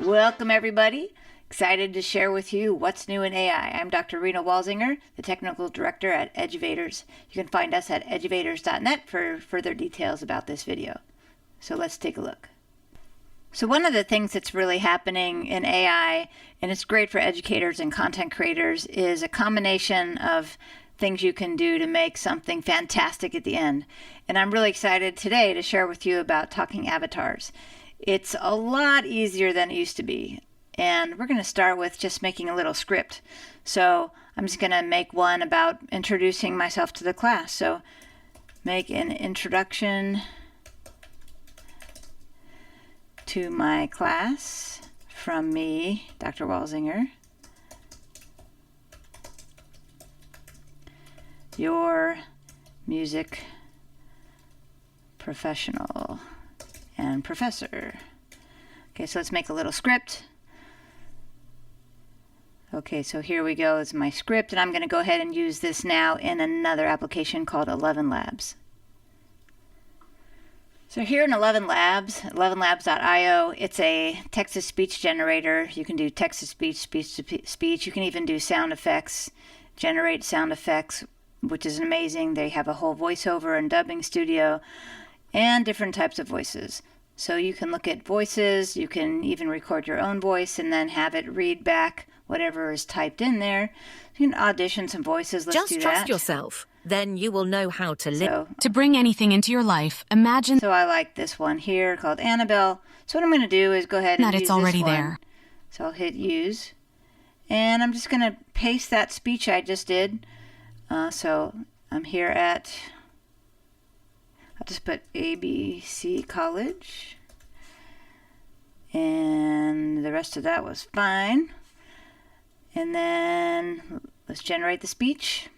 Welcome, everybody. Excited to share with you what's new in AI. I'm Dr. Rena Walsinger, the Technical Director at Eduvators. You can find us at eduvators.net for further details about this video. So let's take a look. So one of the things that's really happening in AI, and it's great for educators and content creators, is a combination of things you can do to make something fantastic at the end. And I'm really excited today to share with you about talking avatars. It's a lot easier than it used to be. And we're going to start with just making a little script. So I'm just going to make one about introducing myself to the class. So make an introduction to my class from me, Dr. Walsinger. Your music professional and professor. Okay, so let's make a little script. Okay, so here we go. It's my script, and I'm going to go ahead and use this now in another application called 11 Labs. So here in 11 Labs, 11labs.io, it's a text-to-speech generator. You can do text-to-speech, speech-to-speech. You can even do sound effects, generate sound effects, which is amazing. They have a whole voiceover and dubbing studio and different types of voices. So you can look at voices, you can even record your own voice and then have it read back whatever is typed in there. You can audition some voices. Let's do that. Just trust yourself, then you will know how to live. To bring anything into your life, imagine. So I like this one here called Annabelle. So what I'm going to do is go ahead and use it's already this one. there. So I'll hit use. And I'm just going to paste that speech I just did. So I'm here at, I'll just put ABC College. And the rest of that was fine. And then let's generate the speech.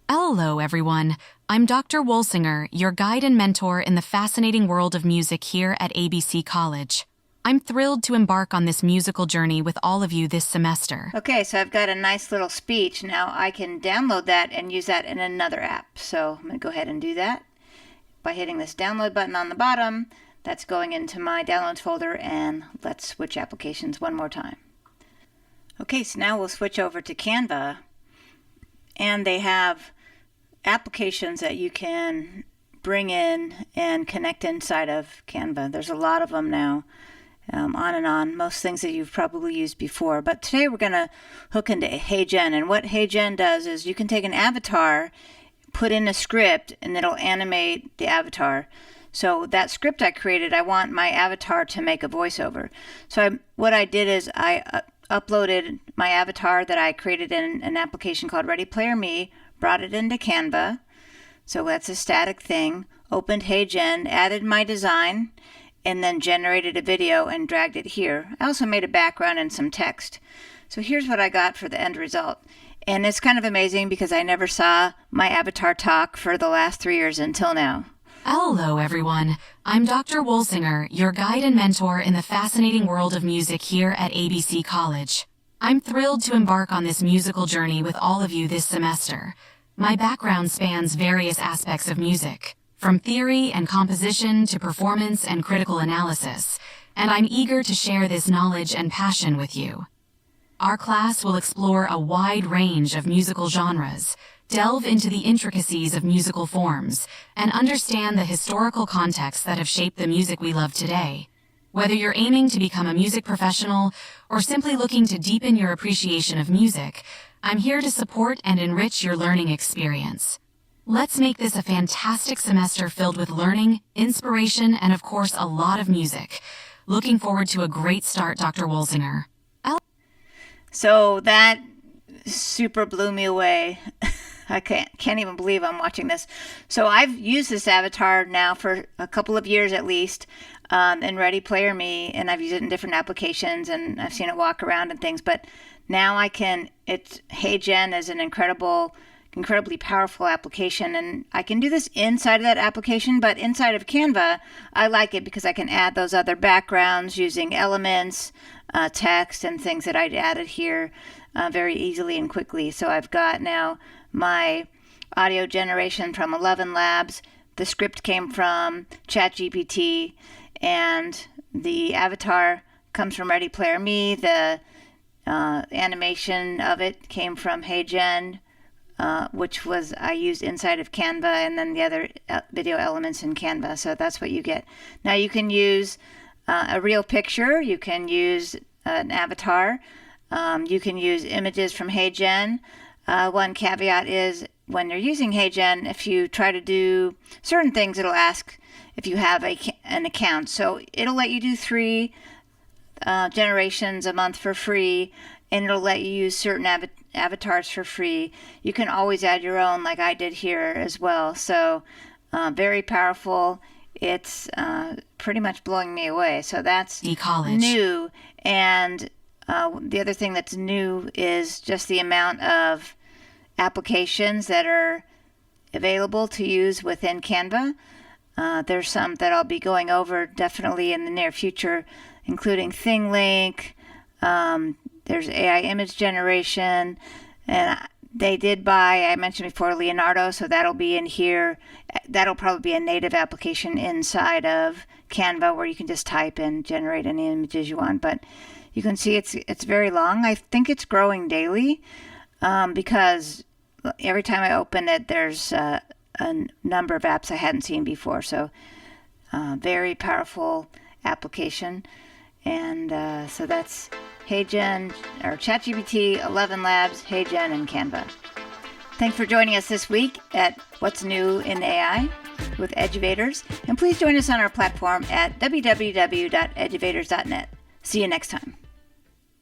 Hello, everyone. I'm Dr. Walsinger, your guide and mentor in the fascinating world of music here at ABC College. I'm thrilled to embark on this musical journey with all of you this semester. Okay, so I've got a nice little speech. Now I can download that and use that in another app. So I'm going to go ahead and do that by hitting this download button on the bottom. That's going into my downloads folder, and let's switch applications one more time. Okay, so now we'll switch over to Canva, and they have applications that you can bring in and connect inside of Canva. There's a lot of them now. On and on, most things that you've probably used before. But today we're going to hook into HeyGen. And what HeyGen does is you can take an avatar, put in a script, and it'll animate the avatar. So that script I created, I want my avatar to make a voiceover. So what I did is I uploaded my avatar that I created in an application called Ready Player Me, brought it into Canva. So that's a static thing. Opened HeyGen, added my design, and then generated a video and dragged it here. I also made a background and some text. So here's what I got for the end result. And it's kind of amazing because I never saw my avatar talk for the last 3 years until now. Hello, everyone. I'm Dr. Walsinger, your guide and mentor in the fascinating world of music here at ABC College. I'm thrilled to embark on this musical journey with all of you this semester. My background spans various aspects of music, from theory and composition to performance and critical analysis, and I'm eager to share this knowledge and passion with you. Our class will explore a wide range of musical genres, delve into the intricacies of musical forms, and understand the historical contexts that have shaped the music we love today. Whether you're aiming to become a music professional or simply looking to deepen your appreciation of music, I'm here to support and enrich your learning experience. Let's make this a fantastic semester filled with learning, inspiration, and of course, a lot of music. Looking forward to a great start, Dr. Walsinger. So that super blew me away. I can't even believe I'm watching this. So I've used this avatar now for a couple of years at least in Ready Player Me, and I've used it in different applications, and I've seen it walk around and things. But now HeyGen is an incredibly powerful application, and I can do this inside of that application, but inside of Canva, I like it because I can add those other backgrounds using elements, text, and things that I'd added here very easily and quickly. So I've got now my audio generation from 11 Labs. The script came from ChatGPT, and the avatar comes from Ready Player Me. The animation of it came from HeyGen, which I used inside of Canva, and then the other video elements in Canva. So that's what you get. Now you can use a real picture. You can use an avatar. You can use images from HeyGen. One caveat is when you're using HeyGen, if you try to do certain things, it'll ask if you have an account. So it'll let you do 3 generations a month for free, and it'll let you use certain avatars for free. You can always add your own, like I did here as well. So very powerful. It's pretty much blowing me away. So that's new. And the other thing that's new is just the amount of applications that are available to use within Canva. There's some that I'll be going over definitely in the near future, including ThingLink. There's AI image generation, and they did buy, I mentioned before, Leonardo, so that'll be in here. That'll probably be a native application inside of Canva where you can just type and generate any images you want. But you can see it's very long. I think it's growing daily because every time I open it, there's a number of apps I hadn't seen before. So very powerful application. And so that's HeyGen, or ChatGPT, 11 Labs, HeyGen, and Canva. Thanks for joining us this week at What's New in AI with Eduvators. And please join us on our platform at www.eduvators.net. See you next time.